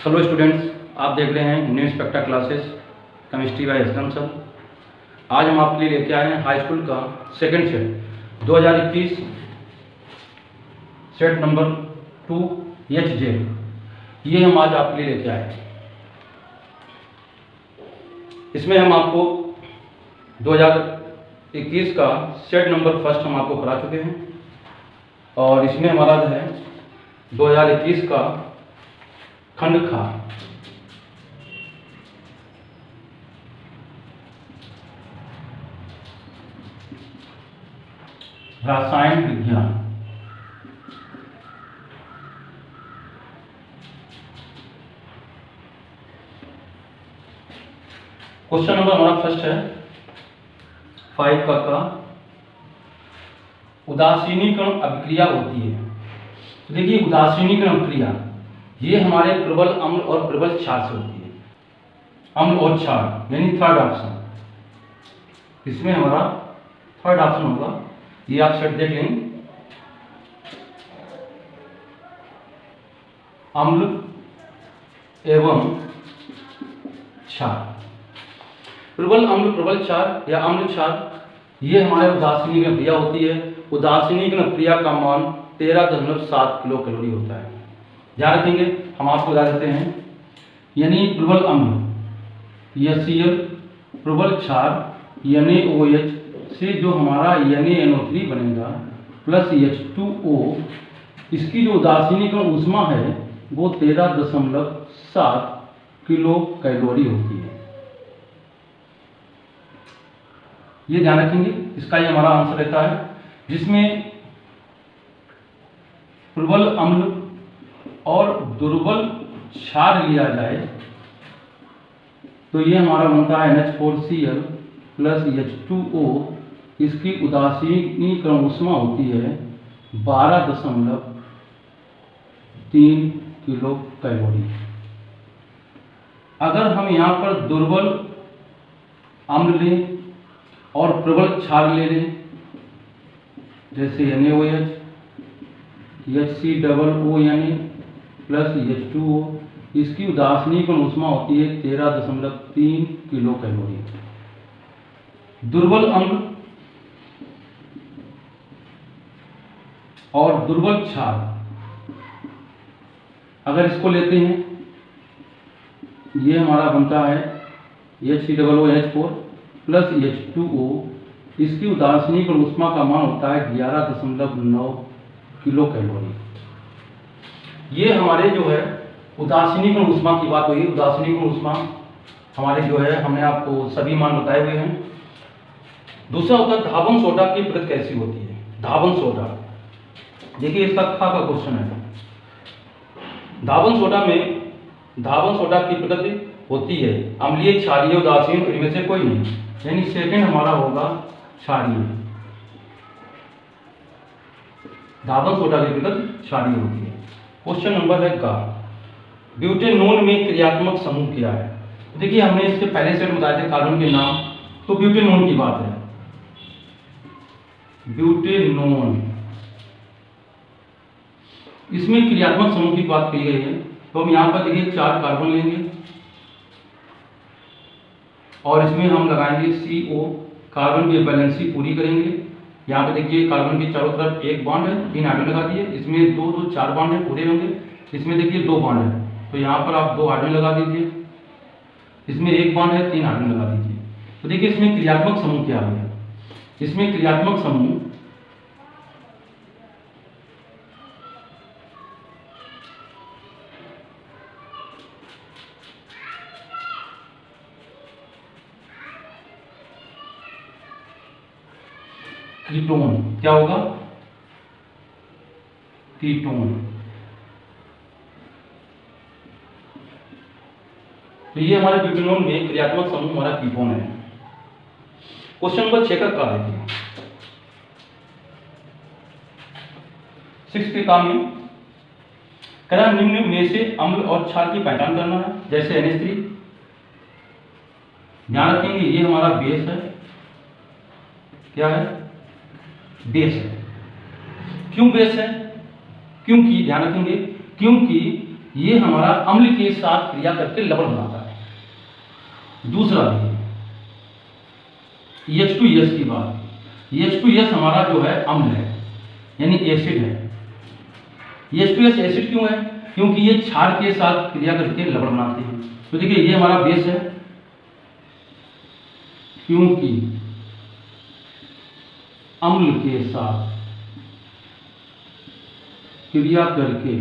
Hello students, आप देख रहे हैं new inspector classes chemistry bye Aslam sir. आज हम आपके लिए लेके आए हैं हाई स्कूल का second set 2021 set number 2 HJ। ये हम आज आपके लिए लेके आए हैं। इसमें हम आपको 2021 का सेट नंबर फर्स्ट हम आपको करा चुके हैं और इसमें हमारा जो है 2021 का खंड खा रासायन विज्ञान। क्वेश्चन नंबर हमारा फर्स्ट है 5 का उदासीनीकरण अभिक्रिया होती है। तो देखिए, उदासीनीकरण अभिक्रिया ये हमारे प्रबल अम्ल और प्रबल क्षार से होती है। अम्ल और क्षार यानी थर्ड ऑप्शन। इसमें हमारा थर्ड ऑप्शन होगा, ये आप सेट देख लेंगे, अम्ल एवं क्षार। प्रबल अम्ल प्रबल क्षार या अम्ल क्षार ये हमारे उदासीनीकरण क्रिया होती है। उदासीनीकरण क्रिया का मान 13.7 किलो कैलोरी होता है। ध्यान रखेंगे, हम आपको बता देते हैं, यानी प्रबल अम्ल HCl, प्रबल क्षार NaOH से जो हमारा NaNO3 बनेगा प्लस H2O, इसकी जो उदासीनीकरण ऊष्मा है वो 13.7 किलो कैलोरी होती है। ये ध्यान रखेंगे, इसका ये हमारा आंसर रहता है, जिसमें प्रबल अम्ल और दुर्बल क्षार लिया जाए तो ये हमारा बनता है NH4Cl प्लस H2O। इसकी उदासीनीकरण ऊष्मा होती है 12.3 किलो कैलोरी। अगर हम यहाँ पर दुर्बल अम्ल लें और प्रबल क्षार ले लें, जैसे NaOH, HCOO प्लस H2O, इसकी उदासीनीकरण ऊष्मा होती है 13.3 किलो कैलोरी। दुर्बल अम्ल और दुर्बल क्षार अगर इसको लेते हैं, ये हमारा बनता है HCOOH4 प्लस H2O। इसकी उदासीनीकरण ऊष्मा का मान होता है 11.9 किलो कैलोरी। ये हमारे जो है उदासीनीकरण ऊष्मा की बात हुई। उदासीनीकरण ऊष्मा हमारे जो है हमने आपको सभी मान बताए हुए हैं। दूसरा होता है धावन सोडा की प्रकृति कैसी होती है। धावन सोडा, देखिए इसका खा का क्वेश्चन है। धावन सोडा की प्रकृति होती है अम्लीय, क्षारीय, उदासीन, इनमें से कोई नहीं, यानी सेकंड हमारा होगा क्षारीय। धावन सोडा की प्रकृति क्षारीय होती है। क्वेश्चन नंबर है का ब्यूटेनोन में क्रियात्मक समूह क्या है। देखिए, हमने इसके पहले से बताए थे कार्बन के नाम, तो ब्यूटेनोन की बात है। ब्यूटेनोन, इसमें क्रियात्मक समूह की बात की गई है। तो हम यहाँ पर देखिए 4 कार्बन लेंगे और इसमें हम लगाएंगे CO, कार्बन की वैलेंसी पूरी करेंगे। यहाँ पे देखिए कार्बन के चारों तरफ एक बॉन्ड है, 3 हाइड्रोजन लगा दिए। इसमें 2 2 4 बॉन्ड है, पूरे होंगे। इसमें देखिए 2 बॉन्ड है, तो यहाँ पर आप 2 हाइड्रोजन लगा दीजिए। इसमें 1 बॉन्ड है, 3 हाइड्रोजन लगा दीजिए। तो देखिए इसमें क्रियात्मक समूह क्या है। इसमें क्रियात्मक समूह कीटोन, क्या होगा, कीटोन। तो ये हमारे ब्यूटेनोन में क्रियात्मक समूह हमारा कीटोन है। क्वेश्चन नंबर 6 का क्या है, 6 के काम में कह निम्न में से अम्ल और क्षार की पहचान करना है, जैसे NH3। ध्यान रखेंगे, ये हमारा बेस है। क्या है, बेस है। क्यों बेस है, क्योंकि ध्यान रखेंगे, क्योंकि ये हमारा अम्ल के साथ क्रिया करके लवण बनाता है। दूसरा देखिए H2S की बात, H2S हमारा जो है अम्ल है यानी एसिड है। H2S एसिड क्यों है? क्योंकि ये क्षार के साथ क्रिया करके लवण बनाते हैं। तो देखिए ये हमारा बेस है, क्योंकि अम्ल के साथ क्रिया करके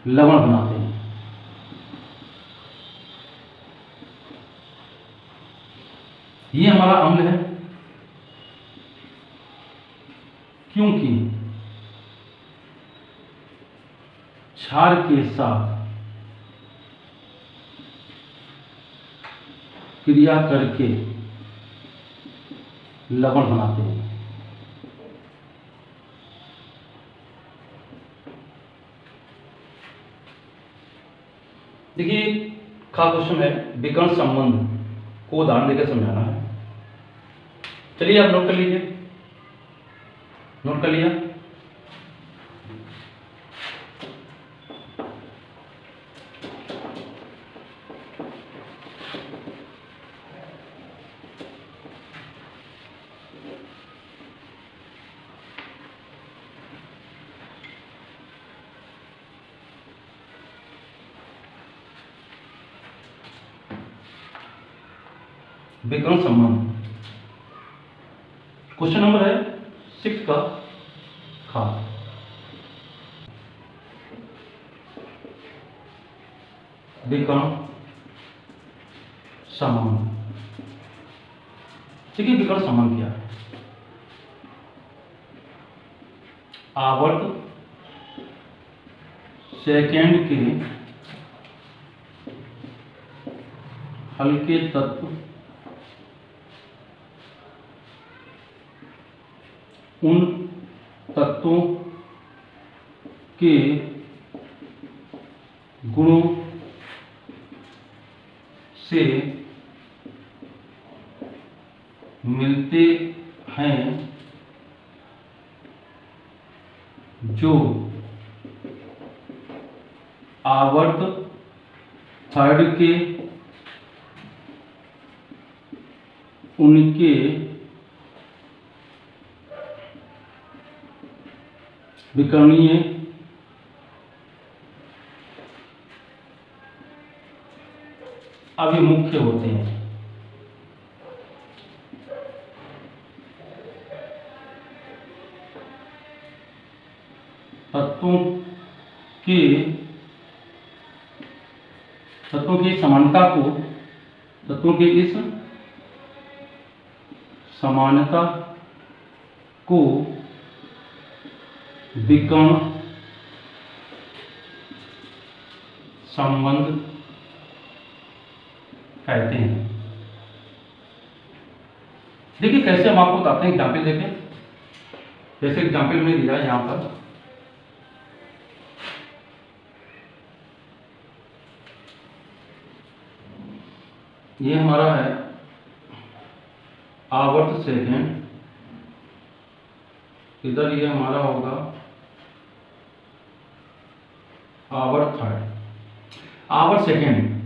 लवण बनाते हैं। ये हमारा अम्ल है, क्योंकि क्षार के साथ क्रिया करके लवण बनाते हैं। देखिए का क्वेश्चन है, विकर्ण संबंध को उदाहरण देकर समझाना है। चलिए आप नोट कर लीजिए, नोट कर लिया। विकर्ण संबंध क्वेश्चन नंबर है 6 का खा। विकर्ण संबंध, ठीक है। विकर्ण संबंध क्या है? आवर्त सेकेंड के हल्के तत्व उन तत्वों के गुणों से मिलते हैं जो आवर्त थर्ड के उनके विकर्णीय अभिमुख्य होते हैं। तत्वों की समानता को, तत्वों के इस समानता को विकर्ण संबंध कहते हैं। देखिए कैसे हम आपको बताते हैं, एग्जाम्पल देखें। जैसे एग्जाम्पल में दिया है यहां पर, ये हमारा है आवर्त सेकेंड, इधर ये हमारा होगा आवर्त थर्ड। आवर्त second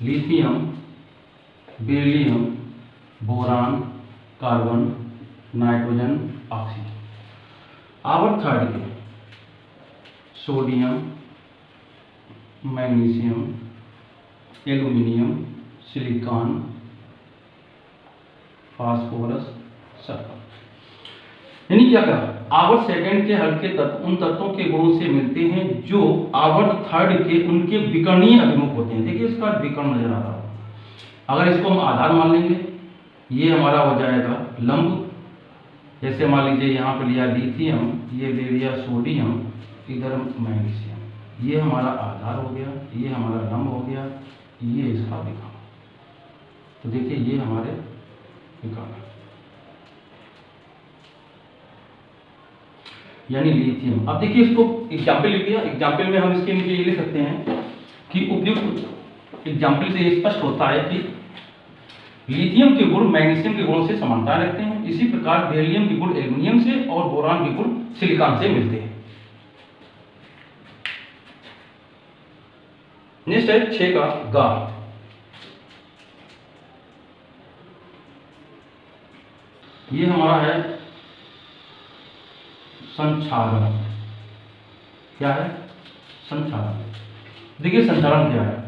lithium, beryllium, boron, carbon, nitrogen, oxygen. आवर्त थर्ड के sodium, magnesium, aluminium, silicon, phosphorus, sulphur. यानी क्या कहा, आवर्त सेकेंड के हल्के तत्व उन तत्वों के गुणों से मिलते हैं जो आवर्त थर्ड के उनके विकर्णीय अभिमुख होते हैं। देखिए इसका विकर्ण नजर आ रहा है। अगर इसको हम आधार मान लेंगे, ये हमारा हो जाएगा लंब। जैसे मान लीजिए यहाँ पे लिया लिथियम, ये ले लिया सोडियम, इधर मैग्नीशियम, ये हमारा आधार हो गया, ये हमारा लंब हो गया, ये इसका विकर्ण। तो देखिए ये हमारे विकर्ण यानी लिथियम। अब देखिए इसको एग्जाम्पल लिख दिया। एग्जाम्पल में हम इसके नीचे ये लिख सकते हैं कि उपयुक्त एग्जाम्पल से ये स्पष्ट होता है कि लिथियम के गुण मैग्नीशियम के गुणों से समानता रखते हैं। इसी प्रकार बेरिलियम के गुण एल्युमिनियम से और बोरान के गुण सिलिकॉन से मिलते हैं। नेक्स्ट है 6 का गा। ये हमारा है संक्षारण। क्या है? संक्षारण। देखिए संक्षारण क्या है?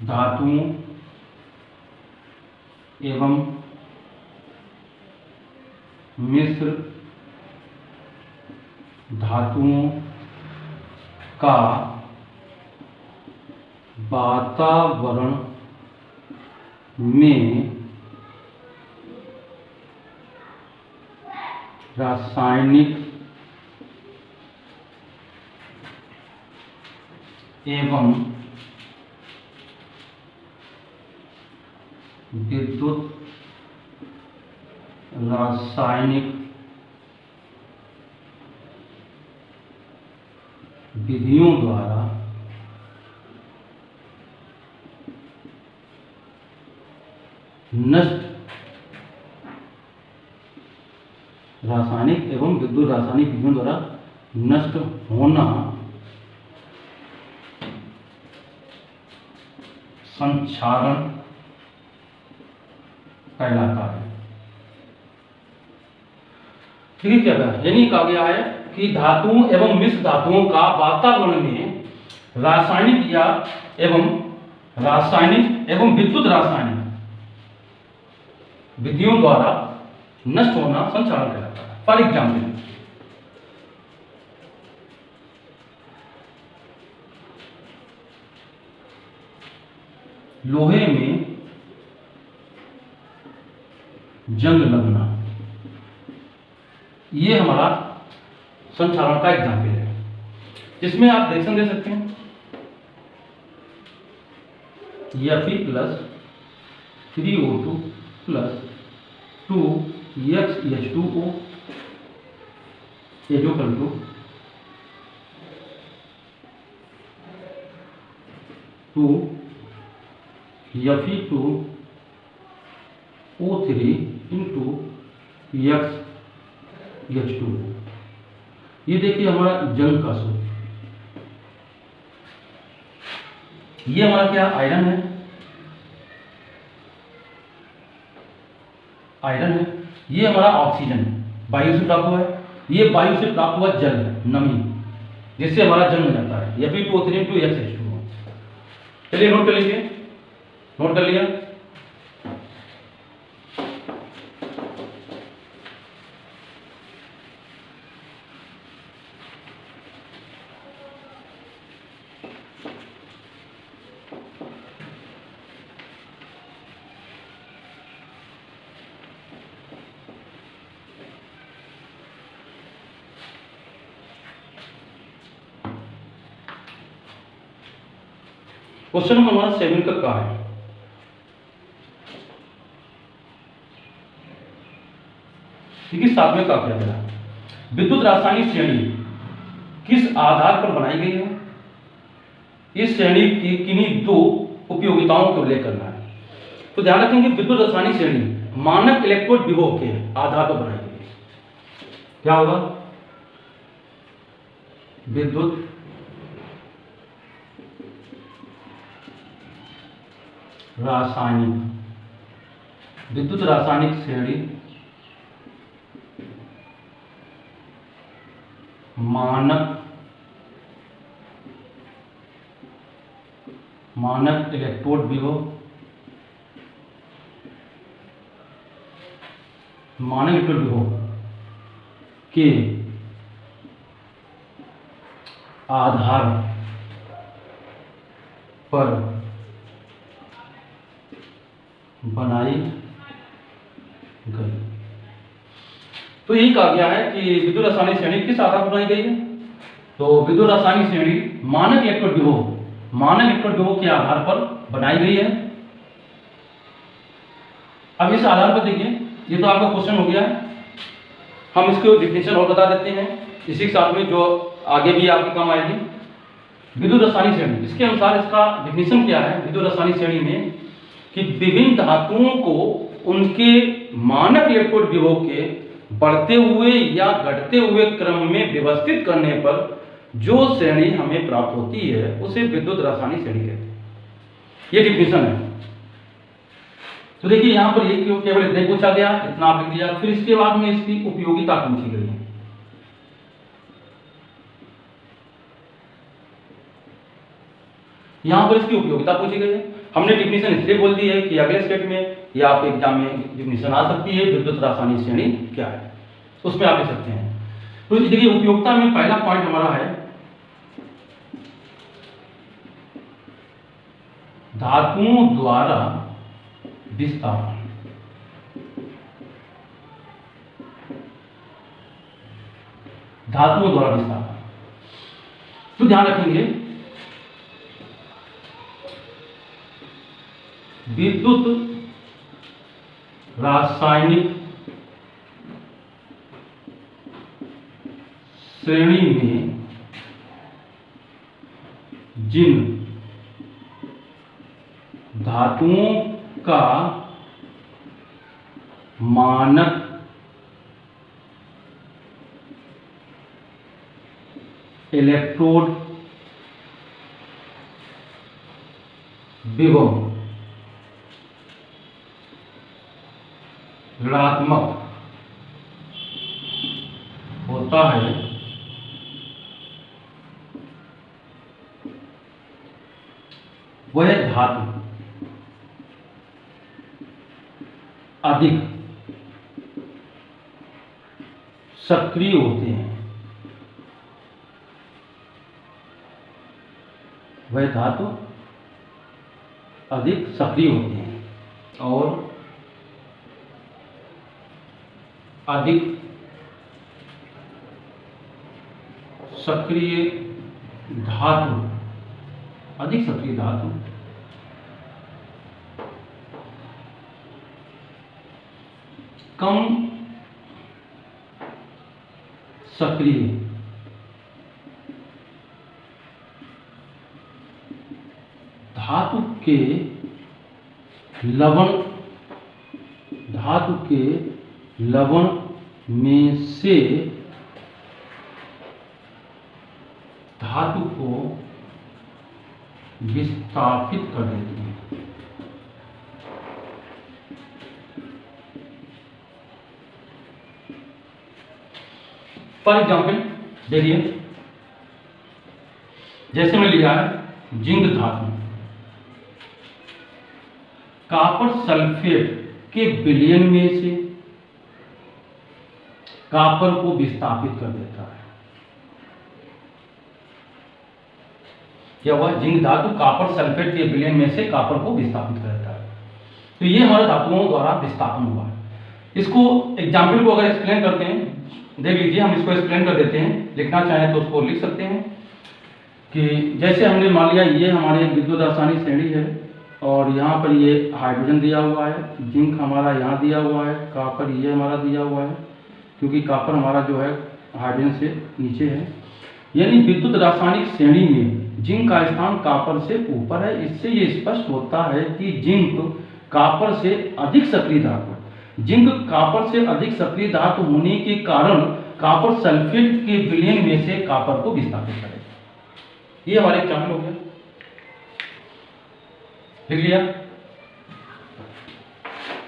धातुओं एवं मिश्र धातुओं का वातावरण में रासायनिक एवं विद्युत रासायनिक विधियों द्वारा नष्ट रासायनिक एवं विद्युत रासायनिक विधियों द्वारा नष्ट होना संक्षारण कहलाता है। ठीक है, क्या है? यानी कहा गया है कि धातुओं एवं मिश्र धातुओं का वातावरण में रासायनिक एवं विद्युत रासायनिक विधियों द्वारा नष्ट होना संक्षारण कहलाता है। फॉर एग्जाम्पल, लोहे में जंग लगना, ये हमारा संक्षारण का एग्जाम्पल है। इसमें आप रिएक्शन दे सकते हैं Fe plus 3O2 plus 2XH2O equal to 2Fe2O3 into XH2O। ये देखिए हमारा जंग का सूत्र। ये हमारा क्या आयरन है, आयरन है। ये हमारा ऑक्सीजन वायु से प्राप्त हुआ है। ये वायु से प्राप्त हुआ जल नमी, जिससे हमारा जंग हो जाता है। Fe2O3 into XH2O। चलिए नोट कर लीजिए, नोट कर लिया। क्वेश्चन नंबर हमारा 7 का क्या है? देखिए 7 में क्या किया गया? विद्युत रासायनिक श्रेणी किस आधार पर बनाई गई है? इस श्रेणी की किन्हीं दो उपयोगिताओं को उल्लेख करना है। तो ध्यान रखेंगे, विद्युत रासायनिक श्रेणी मानक इलेक्ट्रोड विभव के आधार पर बनाई गई है। क्या होगा? विद्युत रासायनिक श्रेणी मानक इलेक्ट्रोड विभव के आधार पर बनाई गई। तो यही कहा गया है कि विद्युत रासायनिक श्रेणी किस आधार पर बनाई गई है? तो विद्युत रासायनिक श्रेणी मानक इलेक्ट्रोड विभव के आधार पर बनाई गई है। अब इस आधार पर देखिए, ये तो आपका क्वेश्चन हो गया है। हम इसको डिफिनेशन और बता देते हैं इसी के साथ में, जो आगे भी आपके काम आएगी। विद्युत रासायनिक श्रेणी, इसके अनुसार इसका डिफिनेशन क्या है विद्युत रासायनिक श्रेणी में कि विभिन्न धातुओं को उनके मानक इलेक्ट्रोड विभव के बढ़ते हुए या घटते हुए क्रम में व्यवस्थित करने पर जो श्रेणी हमें प्राप्त होती है उसे विद्युत रासायनिक श्रेणी कहते हैं। ये डिफिनेशन है। तो देखिए यहां पर ये केवल इतना ही पूछा गया, इतना आप लिख दिया। फिर इसके बाद में इसकी उपयोगिता पूछी गई है। यहां पर इसकी उपयोगिता पूछी गई है। हमने डिफिनेशन इसलिए बोल दी है कि अगले स्टेट में या आप एग्जाम में डिफिनेशन आ सकती है विद्युत रासायनिक श्रेणी क्या है, उसमें आप लिख सकते हैं। तो देखिए उपयोगिता में पहला पॉइंट हमारा है धातुओं द्वारा विस्थापन। धातुओं द्वारा विस्थापन, तो ध्यान रखेंगे विद्युत रासायनिक श्रेणी में जिन धातुओं का मानक इलेक्ट्रोड विभव ऋणात्मक होता है वह धातु अधिक सक्रिय होते हैं। वह धातु अधिक सक्रिय होते हैं और अधिक सक्रिय धातु कम सक्रिय धातु के लवण में से धातु को विस्थापित कर देते हैं। फॉर एग्जाम्पल देखिए, जैसे मैं लिया है जिंक धातु, कॉपर सल्फेट के विलयन में से कॉपर को विस्थापित कर देता है। क्या हुआ? जिंक धातु कॉपर सल्फेट के विलयन में से कॉपर को विस्थापित कर देता है। तो ये हमारे धातुओं द्वारा विस्थापन हुआ है। इसको एग्जाम्पल को अगर एक्सप्लेन करते हैं, देख लीजिए, हम इसको एक्सप्लेन कर देते हैं। लिखना चाहें तो उसको लिख सकते हैं कि जैसे हमने मान लिया ये हमारे विद्युत रासायनिक श्रेणी है और यहाँ पर ये हाइड्रोजन दिया हुआ है, जिंक हमारा यहाँ दिया हुआ है, कॉपर ये हमारा दिया हुआ है, क्योंकि कॉपर हमारा जो है हाइड्रोजन से नीचे है। यानी विद्युत रासायनिक श्रेणी में जिंक का स्थान कॉपर से ऊपर है। इससे ये स्पष्ट होता है कि जिंक कॉपर से अधिक सक्रिय धातु है। जिंक कॉपर से अधिक सक्रिय धातु होने के कारण कॉपर सल्फेट के विलयन में से कॉपर को विस्थापित करेगा। ये हमारे एग्जाम्पल हो गया, लिख लिया।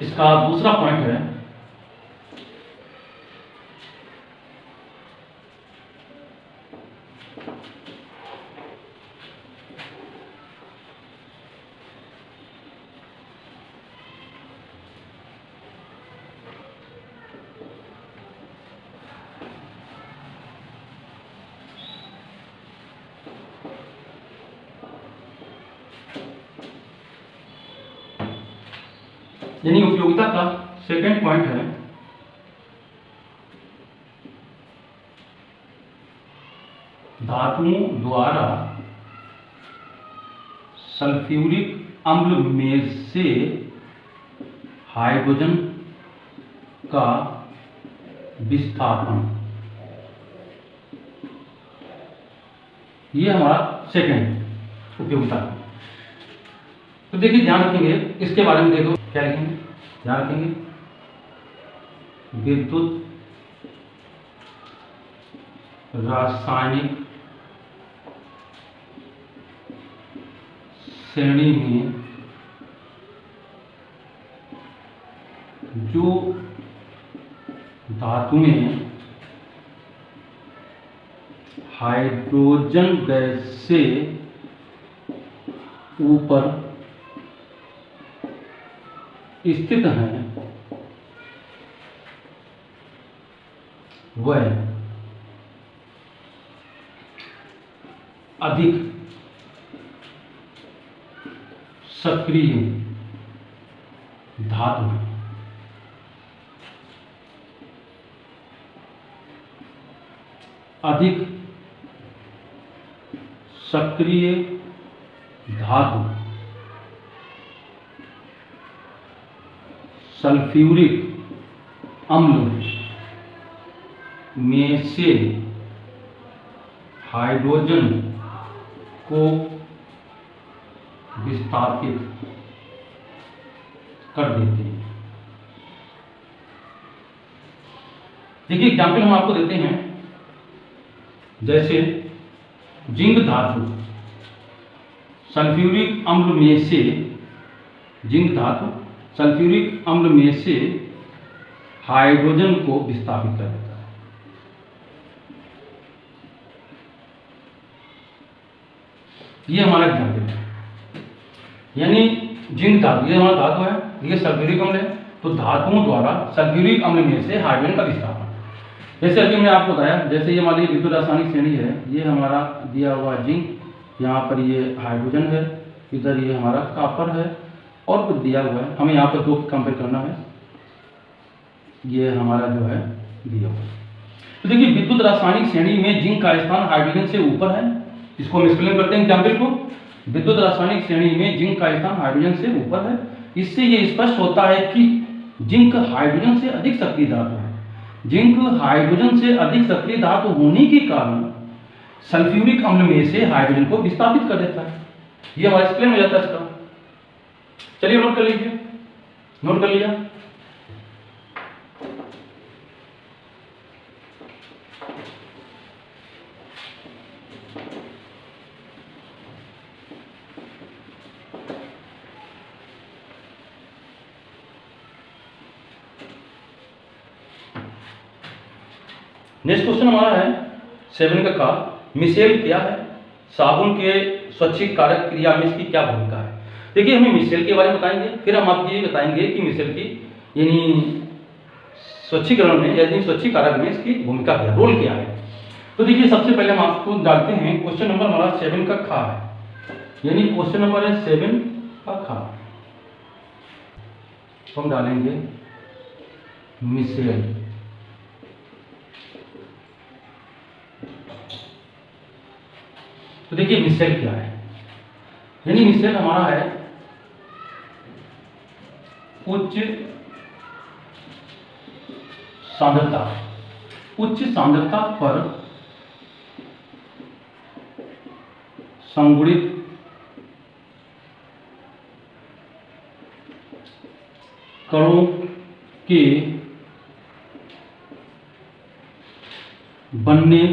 इसका दूसरा पॉइंट है यानी उपयोगिता का सेकंड पॉइंट है धातुओं द्वारा सल्फ्यूरिक अम्ल में से हाइड्रोजन का विस्थापन। ये हमारा सेकंड उपयोगिता। तो देखिए ध्यान रखेंगे इसके बारे में, देखो क्या लिखेंगे, ध्यान रखेंगे विद्युत रासायनिक श्रेणी में जो धातुएं हाइड्रोजन गैस से ऊपर स्थित हैं वह अधिक सक्रिय धातु है। अधिक सक्रिय धातु सल्फ्यूरिक अम्ल में से हाइड्रोजन को विस्थापित कर देते हैं। देखिए एग्जाम्पल हम आपको देते हैं, जैसे जिंक धातु सल्फ्यूरिक अम्ल में से, जिंक धातु सल्फ्यूरिक अम्ल में से हाइड्रोजन को विस्थापित कर देता है। ये हमारा एग्जाम्पल है। यानी जिंक धातु, ये हमारा धातु है, ये सल्फ्यूरिक अम्ल है, तो धातुओं द्वारा सल्फ्यूरिक अम्ल में से हाइड्रोजन का विस्थापन। जैसे अभी मैंने आपको बताया, जैसे ये हमारी विद्युत रासायनिक श्रेणी है, ये हमारा दिया हुआ जिंक, यहाँ पर ये हाइड्रोजन है, इधर ये हमारा कॉपर है, और कुछ दिया हुआ है, हमें यहाँ पर दो कंपेयर करना है, ये हमारा जो है दिया हुआ है। तो देखिए विद्युत रासायनिक श्रेणी में जिंक का स्थान हाइड्रोजन से ऊपर है। इसको हम एक्सप्लेन करते हैं एग्जाम्पल को। विद्युत रासायनिक श्रेणी में जिंक का स्थान हाइड्रोजन से ऊपर है। इससे ये स्पष्ट होता है कि जिंक हाइड्रोजन से अधिक सक्रिय धातु है। जिंक हाइड्रोजन से अधिक सक्रिय धातु होने के कारण सल्फ्यूरिक अम्ल में से हाइड्रोजन को विस्थापित कर देता है। ये हमारा एक्सप्लेन हो जाता है इसका। चलिए नोट कर लीजिए, नोट कर लिया। नेक्स्ट क्वेश्चन हमारा है 7 का मिसेल क्या है, साबुन के स्वच्छिक कारक क्रिया में इसकी क्या भूमिका है। देखिए हमें मिसेल के बारे में बताएंगे, फिर हम आपको ये बताएंगे कि मिसेल की यानी स्वच्छीकरण में यानी स्वच्छिक कारक में इसकी भूमिका क्या, रोल क्या है। तो देखिए सबसे पहले हम आपको डालते हैं क्वेश्चन नंबर हमारा 7 का खा है, यानी क्वेश्चन नंबर है 7 का खा। तो हम डालेंगे मिसेल। तो देखिए मिसेल क्या है, यानी मिसेल हमारा है उच्च सांद्रता, उच्च सांद्रता पर संगुणित कणों के बनने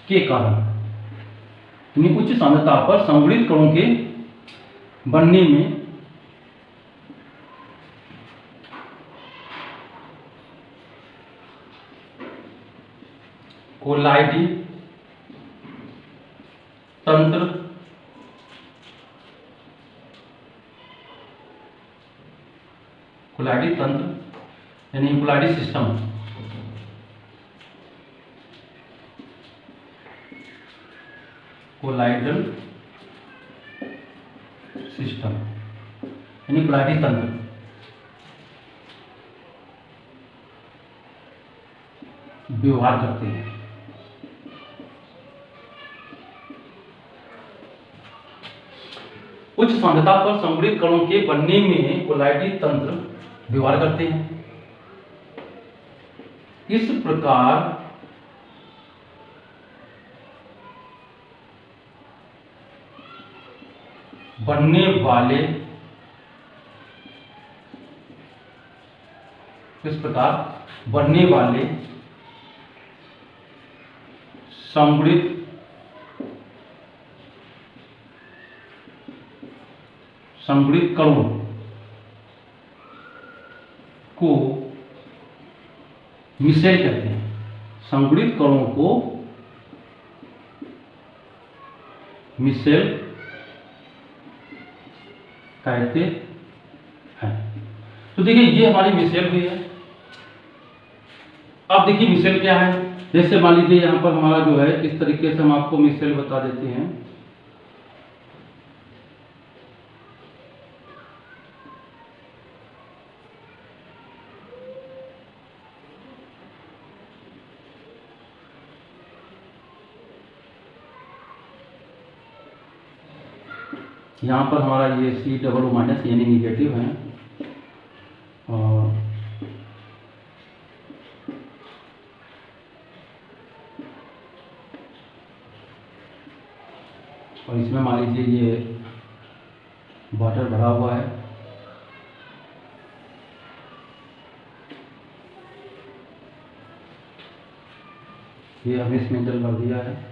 के कारण, यानी उच्च सांद्रता पर संगुणित कणों के बनने में कोलाइडी तंत्र यानी कोलाइडी सिस्टम कोलाइडल सिस्टम यानी कोलाइडी तंत्र व्यवहार करते हैं। उच्च सांद्रता पर संगुणित कणों के बनने में कोलाइडी तंत्र व्यवहार करते हैं। इस प्रकार बनने वाले, इस प्रकार बनने वाले संगृहीत कणों को मिसेल कहते हैं। संगृहीत कणों को मिसेल कहते हैं। तो देखिए ये हमारी मिसेल हुई है। अब देखिए मिसेल क्या है। जैसे मान लीजिए यहाँ पर हमारा जो है, इस तरीके से हम आपको मिसेल बता देते हैं। यहाँ पर हमारा ये COO- यानी निगेटिव है, और इसमें मान लीजिए ये वाटर भरा हुआ है। ये हमने इसमें जल भर दिया है।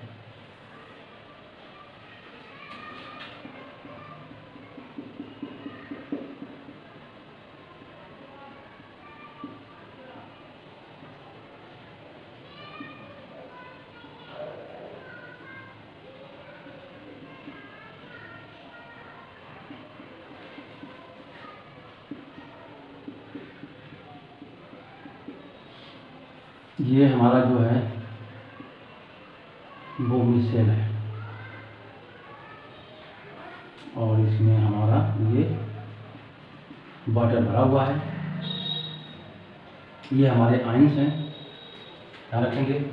ये हमारा जो है वो मिसेल है, और इसमें हमारा ये वाटर भरा हुआ है। ये हमारे आयंस हैं, ध्यान रखेंगे।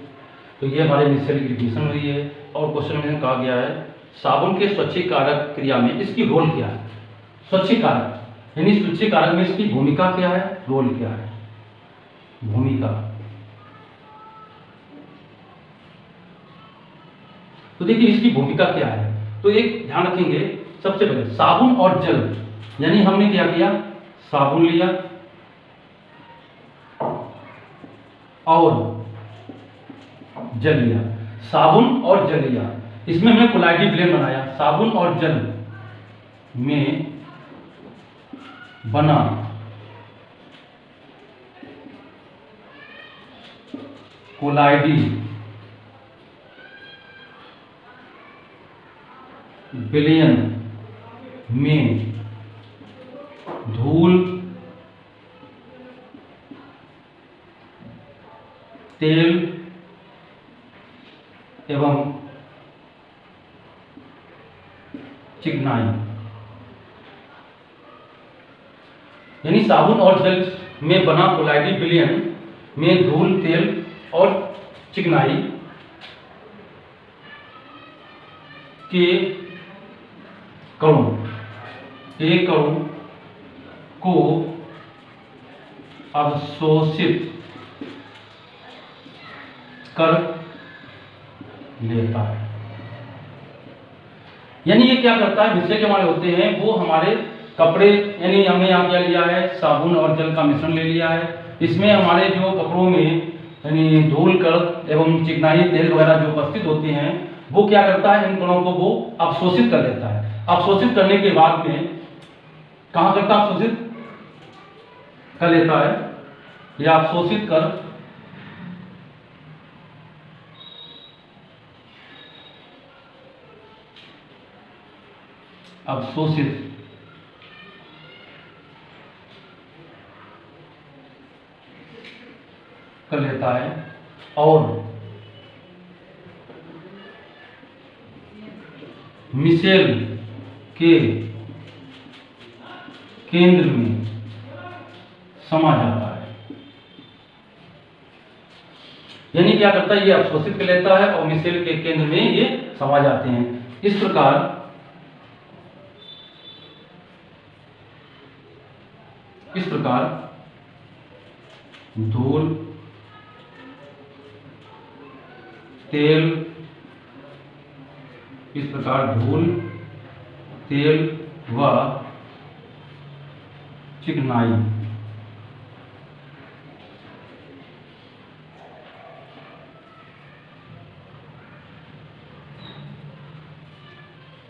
तो ये हमारे मिसेल की डिफिनेशन हुई है। और क्वेश्चन में कहा गया है साबुन के स्वच्छीकारक क्रिया में इसकी रोल क्या है। स्वच्छीकारक यानी स्वच्छीकारक में इसकी भूमिका क्या है, रोल क्या है, भूमिका। तो देखिए इसकी भूमिका क्या है। तो एक ध्यान रखेंगे, सबसे पहले साबुन और जल, यानी हमने क्या किया, साबुन लिया और जल लिया, साबुन और जल लिया, इसमें हमने कोलाइडी ब्लेंड बनाया। साबुन और जल में बना कोलाइडी विलयन में धूल, तेल एवं चिकनाई, यानी साबुन और जल में बना कोलाइडी विलयन में धूल, तेल और चिकनाई के कणों को अवशोषित कर लेता है। यानी ये क्या करता है, मिसेल जो हमारे होते हैं वो हमारे कपड़े, यानी हमने यहाँ क्या लिया है, साबुन और जल का मिश्रण ले लिया है। इसमें हमारे जो कपड़ों में यानी धूल, कण एवं चिकनाई, तेल वगैरह जो उपस्थित होते हैं, वो क्या करता है, इन कणों को वो अवशोषित कर लेता है। अवशोषित करने के बाद में कहाँ करता है, अवशोषित कर लेता है, या अवशोषित कर लेता है और मिसेल के केंद्र में समा जाता है। यानी क्या करता है, ये अवशोषित कर लेता है और मिसेल के केंद्र में ये समा जाते हैं। इस प्रकार धूल, तेल, तेल व चिकनाई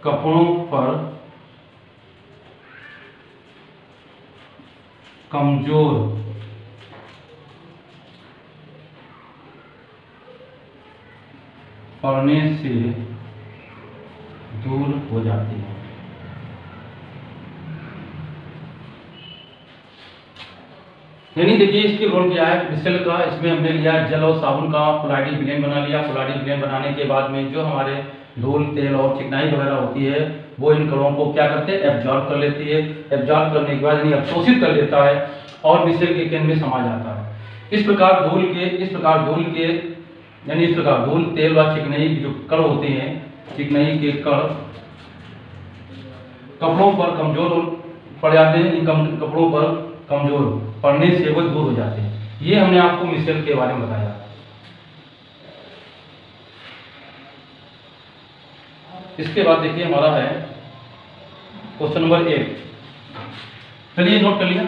कपड़ों पर कमजोर पड़ने से दूर हो जाती है। यानी देखिए इसके रोल क्या है क्रिस्टल का, इसमें हमने लिया जल और साबुन का कोलाइडल विलयन बना लिया। कोलाइडल विलयन बनाने के बाद में जो हमारे धूल तेल और चिकनाई वगैरह होती है वो इन कणों को क्या करते हैं, एब्जॉर्ब कर लेती है। एब्जॉर्ब करने के बाद यानी अवशोषित कर लेता है और मिश्रण के केंद्र में समा जाता है। इस प्रकार धूल तेल व चिकनाई जो कण होते हैं, चिकनाई के कण कपड़ों पर कमजोर पड़ जाते हैं। इन कपड़ों पर कमजोर पड़ने से वो दूर हो जाते हैं। ये हमने आपको मिश्रण के बारे में बताया। इसके बाद देखिए हमारा है क्वेश्चन नंबर 1। चलिए नोट कर लिया।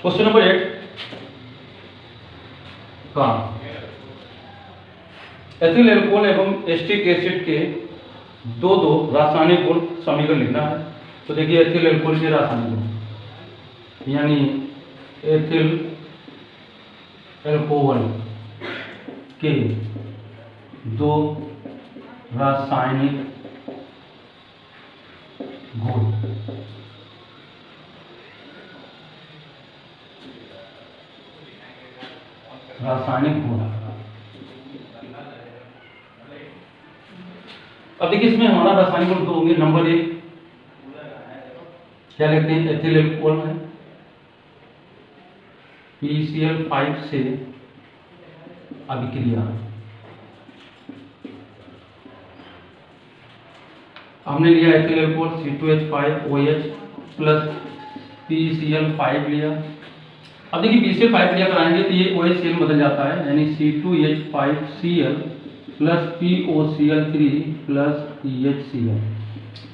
क्वेश्चन नंबर 8 का एथिल एल्कोहल एवं एस्टिक एसिड के दो रासायनिक गुण समीकरण लिखना है। तो देखिए एथिल एल्कोहल के रासायनिक गुण यानी एथिल एल्कोहल के दो रासायनिक गुण अब देखिए इसमें हमारा रासायनिक गुण दो होंगे। नंबर 1 क्या लिखते हैं, एथिल एल्कोहल है PCl5 से अभिक्रिया, हमने लिया ethyl alcohol C2H5OH plus PCl5 लिया। अब देखिए PCl5 लिया कराएंगे तो ये OHCl बदल जाता है, यानी C2H5Cl plus POCl3 plus EHCl।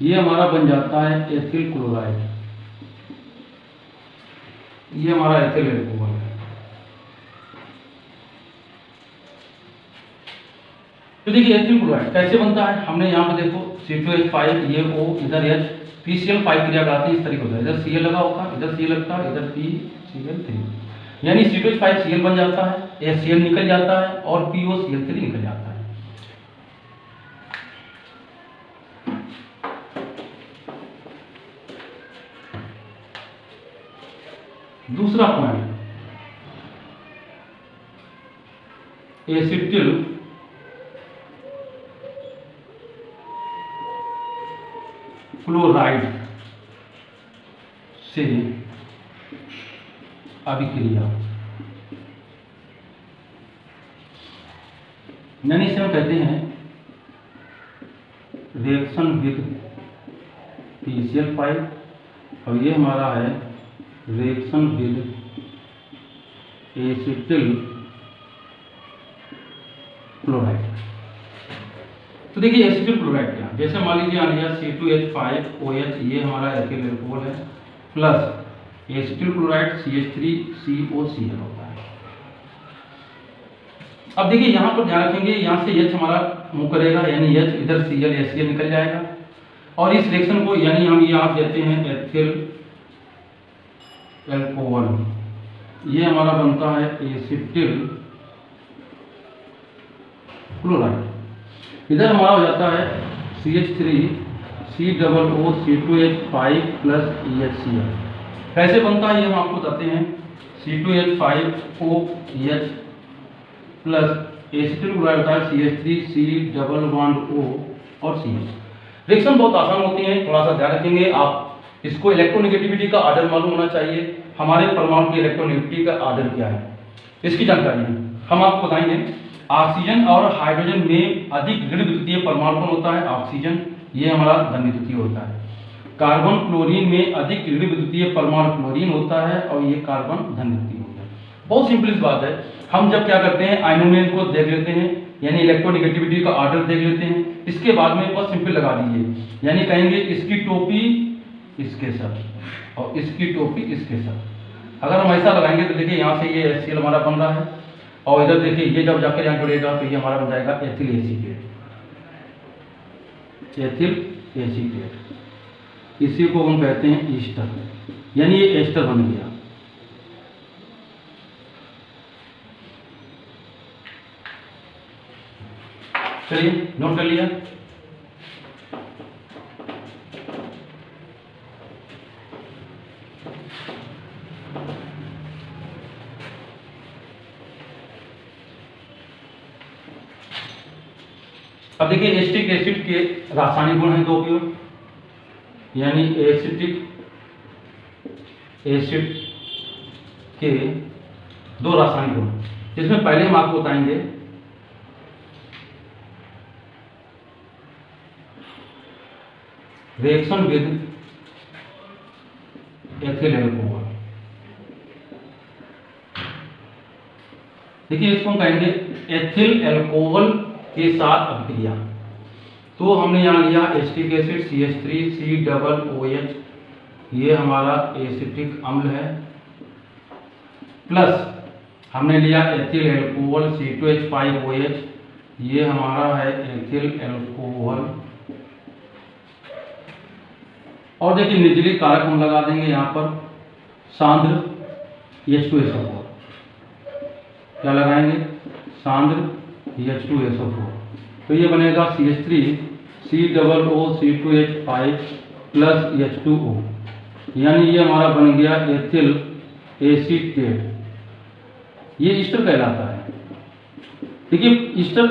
ये हमारा बन जाता है एथिल क्लोराइड। ये हमारा एथिल एल्कोहल है। तो देखिए एथिल क्लोराइड कैसे बनता है, हमने यहाँ पे देखो C2H5 ये O इधर H PCl5 क्रिया कराते हैं इस तरीके होता है, इधर Cl लगा होता है, इधर Cl लगता है, इधर PCl3, यानी C2H5 Cl बन जाता है, HCl निकल जाता है और POCl3 निकल जाता है। दूसरा पॉइंट एसिटिल क्लोराइड से अभिक्रिया, यानी इसे हम कहते हैं रिएक्शन विद PCl5 और ये हमारा है रिएक्शन विद एसिटिल क्लोराइड। तो देखिए एसिटिल क्लोराइड क्या, जैसे मान लीजिए आ लिया C2H5OH ये हमारा एथिल एल्कोहल है प्लस एसिटिल क्लोराइड CH3COCl होता है। अब देखिए यहाँ पर ध्यान रखेंगे, यहाँ से H हमारा मूव करेगा यानी H इधर Cl HCl निकल जाएगा और इस रिएक्शन को यानी हम ये आप देते हैं एथिल एल्कोहल, ये हमारा बनता है एसिटिल क्लोराइड। इधर हमारा हो जाता है CH3COO2H5 प्लस EHCl। कैसे बनता है ये हम आपको बताते हैं, C2H5OH प्लस एसिटिल क्लोराइड होता है CH3C+O और CH। रिएक्शन बहुत आसान होती है, थोड़ा सा ध्यान रखेंगे आप। इसको इलेक्ट्रोनेगेटिविटी का आर्डर मालूम होना चाहिए, हमारे परमाणु की इलेक्ट्रोनेगेटिविटी का आर्डर क्या है इसकी जानकारी है हम आपको बताएंगे। ऑक्सीजन और हाइड्रोजन में अधिक ऋण विद्युतीय परमाणु कौन होता है, ऑक्सीजन, ये हमारा धन विद्युतीय होता है। कार्बन क्लोरीन में अधिक ऋण विद्युतीय परमाणु क्लोरीन होता है और ये कार्बन धन विद्युतीय होता है। बहुत सिंपल सी बात है। हम जब क्या करते हैं, आयनोमेन को देख लेते हैं, यानी इलेक्ट्रोनेगेटिविटी का ऑर्डर देख लेते हैं, इसके बाद में बहुत सिंपल लगा दीजिए, यानी कहेंगे इसकी टोपी इसके साथ और इसकी टोपी इसके साथ। अगर हम ऐसा लगाएंगे तो देखिए यहाँ से ये HCl हमारा बन रहा है और इधर देखिए ये जब जाकर यहाँ जुड़ेगा तो ये हमारा बन जाएगा एथिल एसीटेट, एथिल एसीटेट। इसी को हम कहते हैं ईस्टर, यानी ये एस्टर बन गया। चलिए नोट कर लिया। अब देखिए एसिटिक एसिड के रासायनिक गुण हैं दो उपयोग, यानी एसिटिक एसिड के दो रासायनिक गुण, जिसमें पहले हम आपको बताएंगे रिएक्शन विद एथिल एल्कोहल। देखिए इसको हम कहेंगे एथिल एल्कोहल के साथ अभिक्रिया। तो हमने यहाँ लिया एसिटिक एसिड CH3COOH, ये हमारा एसिटिक अम्ल है, प्लस हमने लिया एथिल एल्कोहल C2H5OH, ये हमारा है एथिल एल्कोहल। और देखिए निर्जलीय कारक हम लगा देंगे यहाँ पर सांद्र H2SO4, क्या लगाएंगे, सांद्र H2SO4। तो ये बनेगा CH3COOC2H5 प्लस H2O, यानी ये हमारा बन गया एथिल एसीटेट। ये ईस्टर कहलाता है। देखिए ईस्टर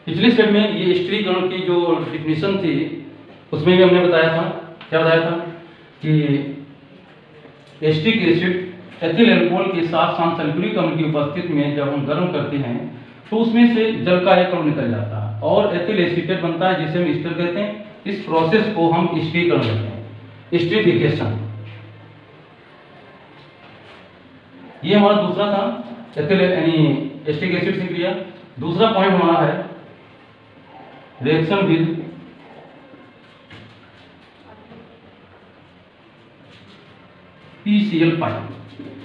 पिछले स्टेप में ये स्टीरीकरण की जो डिफिनीशन थी उसमें भी हमने बताया था, क्या बताया था कि एसिटिक एसिड एथिल एल्कोहल के साथ साथ सल्फ्यूरिक अम्ल की उपस्थिति में जब हम गर्म करते हैं तो उसमें से जल का एक अणु निकल जाता है और एथिल एसीटेट बनता है, जिसे हम ईस्टर कहते हैं। इस प्रोसेस को हम स्टीरीकरण कहते हैं, स्टीरिफिकेशन। ये हमारा दूसरा था एथिल यानी एसिटिक एसिड से क्रिया। दूसरा पॉइंट हमारा है रिएक्शन विद PCl5।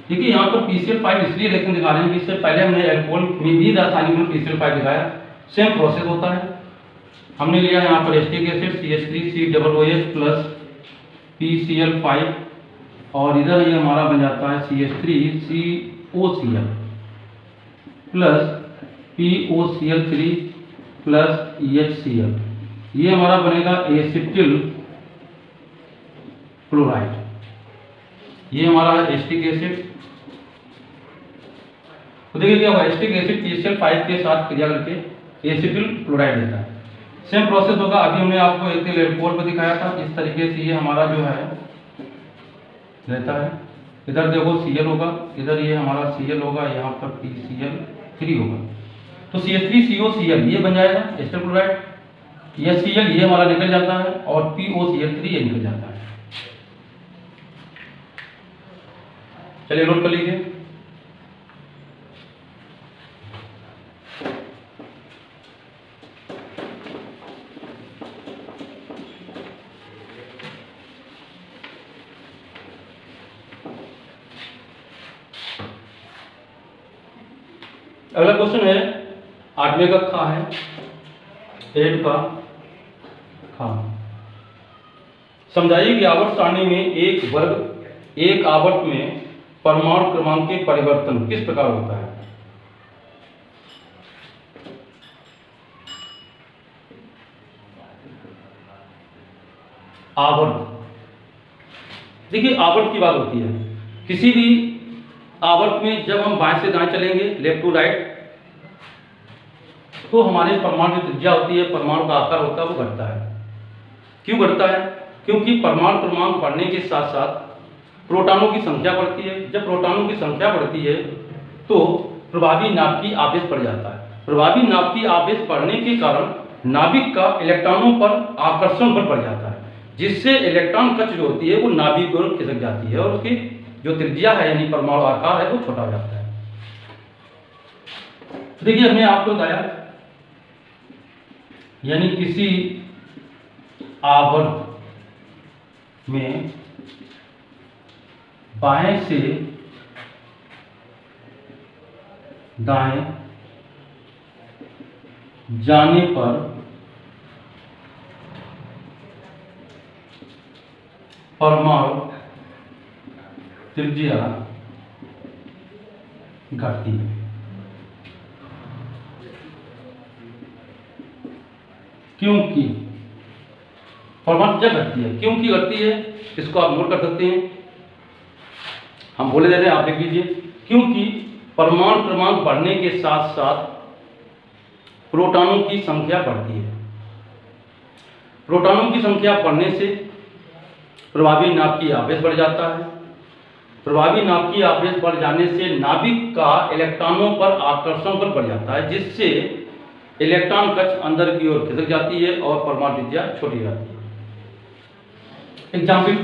देखिए यहाँ पर PCl5 इसलिए रिएक्शन दिखा रहे हैं कि इससे पहले हमने अल्कोहल में भी रासायनिक गुण PCl5 दिखाया, सेम प्रोसेस होता है। हमने लिया यहाँ पर acetic acid CH3COOH plus PCl5 और इधर ये हमारा बन जाता है CH3COCl plus POCl3 plus HCl। ये हमारा बनेगा एसिटिल क्लोराइड। ये हमारा एसिटिक एसिड। तो देखिए क्या होगा, एसिटिक एसिड PCl5 के साथ क्रिया करके एसिटिल क्लोराइड देता है। सेम प्रोसेस होगा। अभी हमने आपको एथिल एल्कोहल पर दिखाया था, इस तरीके से ये हमारा जो है रहता है। इधर देखो Cl होगा, इधर ये हमारा Cl होगा, यहाँ पर PCl3 होगा। तो CH3COCl ये बन जाएगा एसिटिल क्लोराइड, HCl ये हमारा निकल जाता है और POCl3 ये निकल जाता है। चलिए नोट कर लीजिए। अगला क्वेश्चन है 8वें का खा है, 8 का खा। समझाइए कि आवर्त सारणी में एक वर्ग एक आवर्त में परमाणु क्रमांक के परिवर्तन किस प्रकार होता है। आवर्त, देखिए आवर्त की बात होती है। किसी भी आवर्त में जब हम बाएं से दाएं चलेंगे, लेफ्ट टू राइट, तो हमारे परमाणु की त्रिज्या होती है, परमाणु का आकार होता है, वो घटता है। क्यों घटता है? क्योंकि परमाणु क्रमांक बढ़ने के साथ साथ प्रोटॉनों की संख्या बढ़ती है। जब प्रोटॉनों की संख्या बढ़ती है तो प्रभावी नाभिकीय आवेश बढ़ जाता है। प्रभावी नाभिकीय आवेश बढ़ने के कारण नाभिक का इलेक्ट्रॉनों पर आकर्षण बल बढ़ जाता है, जिससे इलेक्ट्रॉन कक्ष जो होती है वो नाभिक की ओर खिसक जाती है और उसकी जो त्रिज्या है यानी परमाणु आकार है वो छोटा हो जाता है। देखिए हमने आपको बताया यानी किसी आवर्त में बाएं से दाएं जाने पर परमाणु त्रिज्या घटती है। क्योंकि परमाणु त्रिज्या घटती है, क्योंकि घटती है इसको आप नोट कर सकते हैं, हम बोले जाते हैं, आप लिख लीजिए। क्योंकि परमाणु क्रमांक बढ़ने के साथ साथ प्रोटॉनों की संख्या बढ़ती है। प्रोटॉनों की संख्या बढ़ने से प्रभावी नाभिकीय आवेश बढ़ जाता है। प्रभावी नाभिकीय आवेश बढ़ जाने से नाभिक का इलेक्ट्रॉनों पर आकर्षण बल बढ़ जाता है, जिससे इलेक्ट्रॉन कक्ष अंदर की ओर खिसक जाती है और परमाणु त्रिज्या छोटी जाती है। एग्जाम्पल,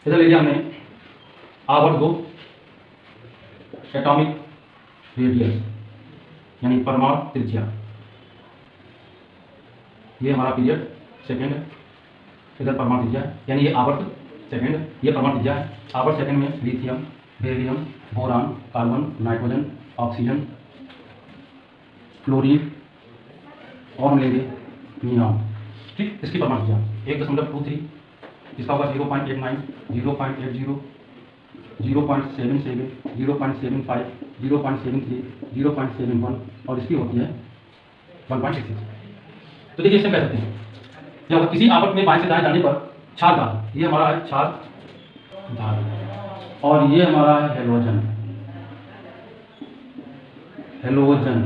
इधर लीजिए हमने आवर्त 2 एटॉमिक रेडियस यानी परमाणु त्रिज्या, ये हमारा पीरियड सेकेंड है, इधर परमाणु त्रिज्या है यानी ये आवर्त सेकेंड, ये परमाणु त्रिज्या है। आवर्त सेकेंड में lithium, beryllium, boron, carbon, nitrogen, oxygen, fluorine और हम लेंगे नियॉन। ठीक, इसकी परमाणु त्रिज्या 1.23, इसका होगा 0.89, 0.80, 0.77, 0.75, 0.73, 0.71 और इसकी होती है 1.66। तो देखिए इससे कह सकते हैं जब किसी आवर्त में बाएं से दाएं जाने पर क्षार धातु, ये हमारा है क्षार धातु और ये हमारा है हेलोजन। हेलोजन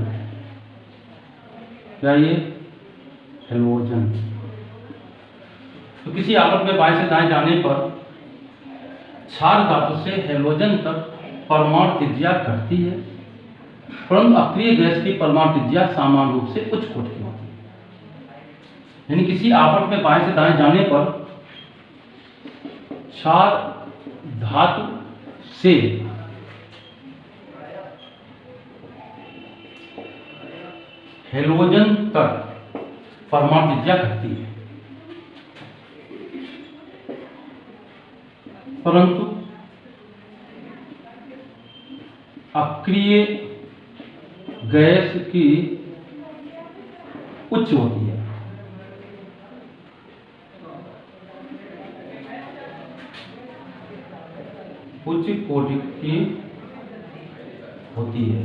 क्या ये हेलोजन। तो किसी आवर्त में बाएं से दाएं जाने पर क्षार धातु से हेलोजन तक परमाणु त्रिज्या घटती है, परंतु अक्रिय गैस की परमाणु त्रिज्या सामान्य रूप से उच्च कोटि की होती है। यानी किसी आवर्त में बाएं से दाएं जाने पर क्षार धातु से हेलोजन तक परमाणु त्रिज्या घटती है, परंतु अक्रिय गैस की उच्च होती है। उच्च कोटि की होती है।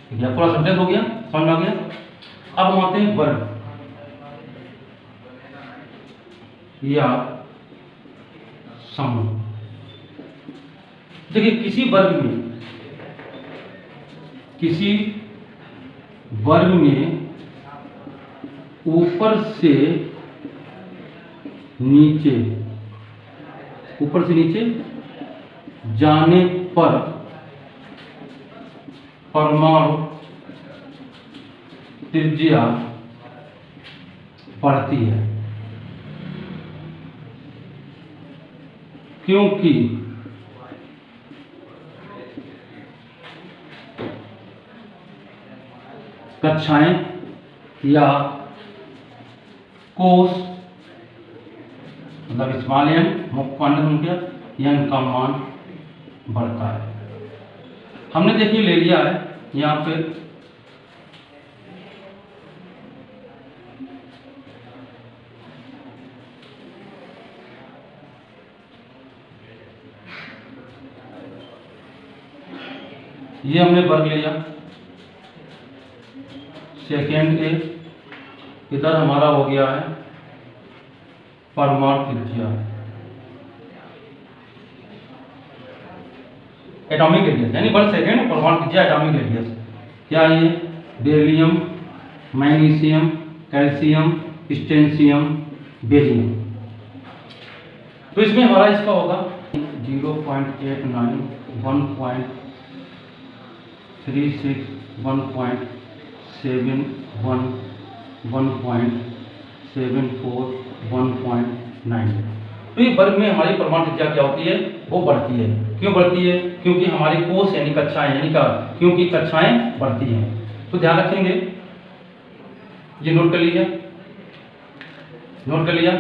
ठीक है, पूरा सेंटेंस हो गया, समझ में आ गया। अब हम आते हैं वर्ग या समूह। देखिए किसी वर्ग में ऊपर से नीचे जाने पर परमाणु त्रिज्या बढ़ती है, क्योंकि कक्षाएं या कोष मतलब स्मॉल एन मुख्य क्वांटम संख्या एन का मान बढ़ता है। हमने देखिए ले लिया है यहाँ पे ये हमने वर्ग लिया सेकेंड ए, इधर हमारा हो गया है परमाणु त्रिज्या एटॉमिक रेडियस यानी वर्ग सेकेंड परमाणु त्रिज्या एटॉमिक रेडियस। क्या ये beryllium, magnesium, calcium, strontium, beryllium. तो इसमें हमारा इसका होगा 0.89, 36 1.71 1.74 1.9। तो ये वर्ग में हमारी परमाणु संख्या क्या होती है, वो बढ़ती है। क्यों बढ़ती है? क्योंकि हमारी कोष यानी कक्षाएं यानी का क्योंकि कक्षाएं बढ़ती हैं। तो ध्यान रखेंगे, ये नोट कर लीजिए, नोट कर लिया।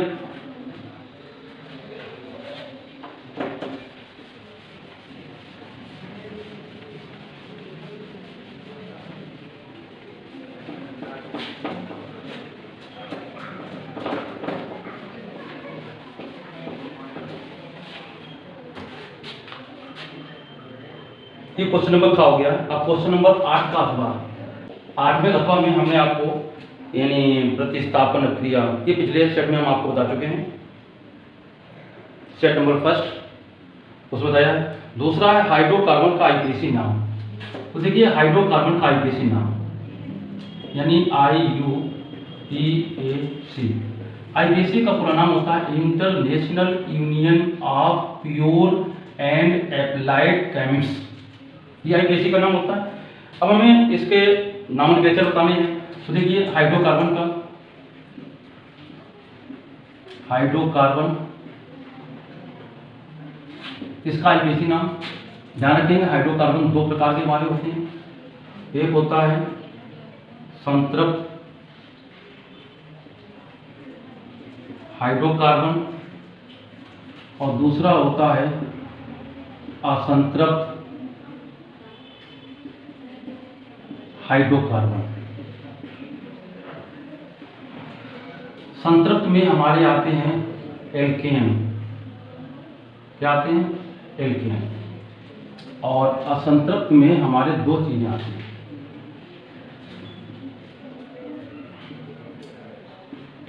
ये क्वेश्चन नंबर का हो गया। अब क्वेश्चन नंबर 8 का अथवा 8वें अथवा में हमने आपको यानी प्रतिस्थापन क्रिया, ये पिछले सेट में हम आपको बता चुके हैं। सेट नंबर फर्स्ट उसमें बताया है। दूसरा है हाइड्रोकार्बन का आईपीसी नाम। तो देखिए हाइड्रोकार्बन का आईपीसी नाम यानी IUPAC। आईपीसी का पूरा नाम होता है international union of pure and applied chemists. ये आईपीसी का नाम होता है। अब हमें इसके नॉमेनक्लेचर बताने हैं। तो देखिए हाइड्रोकार्बन इसका आईपीसी नाम, ध्यान रखेंगे हाइड्रोकार्बन दो प्रकार के वाले होते हैं। एक होता है संतृप्त हाइड्रोकार्बन और दूसरा होता है असंतृप्त हाइड्रोकार्बन। संतृप्त में हमारे आते हैं एल्केन, क्या आते हैं? एल्केन। और असंतृप्त में हमारे दो चीजें आती हैं,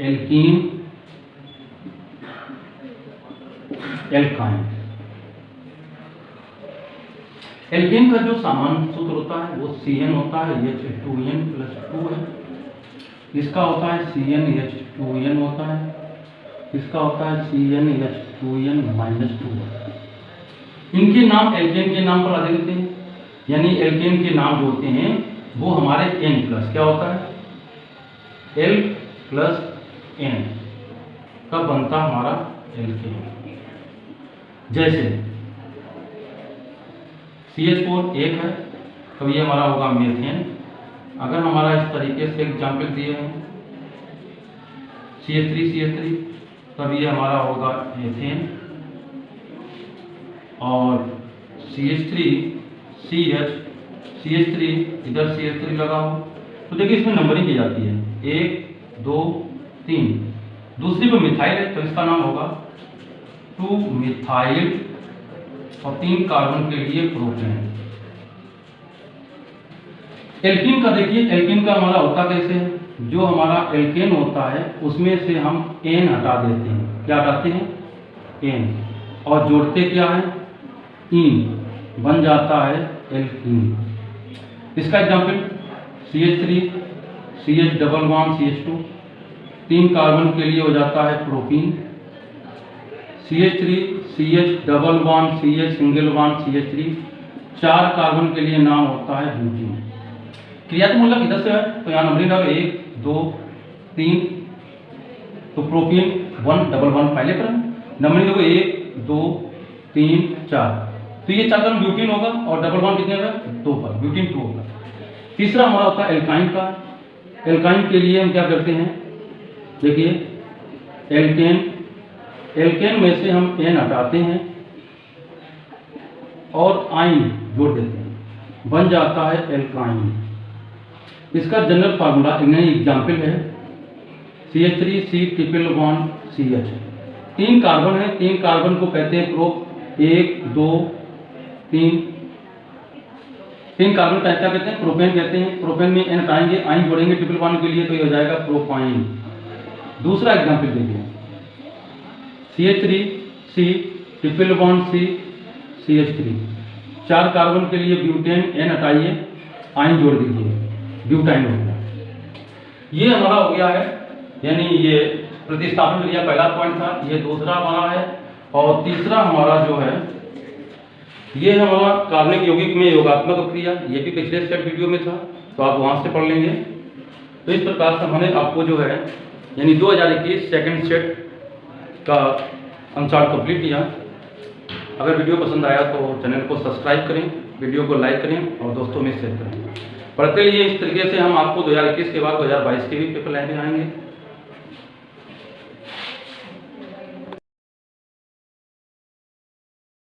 एल्कीन, एल्काइन। एल्केन का जो सामान्य सूत्र होता है वो CN होता है, H2N+2 है। इसका होता है CnH2n होता है, इसका होता है CnH2n-2 है। इनके नाम एल्केन के नाम पर आधारित हैं, यानी एल्केन के नाम जो होते हैं वो हमारे N+ क्या होता है, L+N का बनता हमारा एल्केन। जैसे CH4 एक है, तो ये हमारा होगा मीथेन। अगर हमारा इस तरीके से एग्जाम्पल दिए हैं CH3 तब ये हमारा होगा एथेन। और CH3 इधर CH3 लगा हो, तो देखिए इसमें नंबरिंग की जाती है 1 2 3। दूसरी पे मिथाइल है तो इसका नाम होगा 2 मिथाइल और 3 कार्बन के लिए प्रोपेन। एल्कीन का देखिए, एल्कीन का हमारा होता कैसे है, जो हमारा एल्केन होता है उसमें से हम N हटा देते हैं। क्या हटाते हैं? N। और जोड़ते क्या है? इन, बन जाता है एल्कीन। इसका एग्जाम्पल CH3 CH+1 3 कार्बन के लिए हो जाता है propene. CH3 CH+1 CH3 4 carbon के लिए नाम होता है ब्यूटीन। क्रियात्मक इधर से है तो यहाँ नंबरिंग है 1 2 3, तो प्रोपीन 111 पहले पर है। नंबरिंग देखो 1 2 3 4, तो ये 4 कार्बन ब्यूटीन होगा और 11 कितने पर? 2 पर, ब्यूटीन 2 होगा। तीसरा हमारा होता है एल्काइन का। एल्काइन के लिए हम क्या करते हैं, देखिए एल्केन में से हम N हटाते हैं और आइन जोड़ देते हैं, बन जाता है एल्काइन। इसका जनरल फार्मूला एग्जाम्पल है CH3 C111CH। 3 कार्बन है, 3 कार्बन को कहते हैं प्रोप। 1 2 3 कार्बन का क्या कहते हैं? प्रोपेन कहते हैं। प्रोपेन में N हटाएंगे, आइन जोड़ेंगे 111 के लिए, तो ये हो जाएगा प्रोपाइन। दूसरा एग्जाम्पल देखिए CH3 C111C CH3 4 कार्बन के लिए ब्यूटेन, N हटाइए, आइन जोड़ दीजिए, ब्यूटाइन हो गया। ये हमारा हो गया है, यानी ये प्रतिस्थापन क्रिया पहला पॉइंट था, ये दूसरा हमारा है। और तीसरा हमारा जो है ये हमारा कार्बनिक यौगिक में योगात्मक क्रिया, ये भी पिछले सेट वीडियो में था, तो आप वहाँ से पढ़ लेंगे। तो इस प्रकार से हमने आपको जो है यानी 2021 सेकंड सेट का अनुसार कंप्लीट किया। अगर वीडियो पसंद आया तो चैनल को सब्सक्राइब करें, वीडियो को लाइक करें और दोस्तों में शेयर करें। पढ़ते लिए इस तरीके से हम आपको 2021 के बाद 2022 के भी पेपर लेके आएंगे।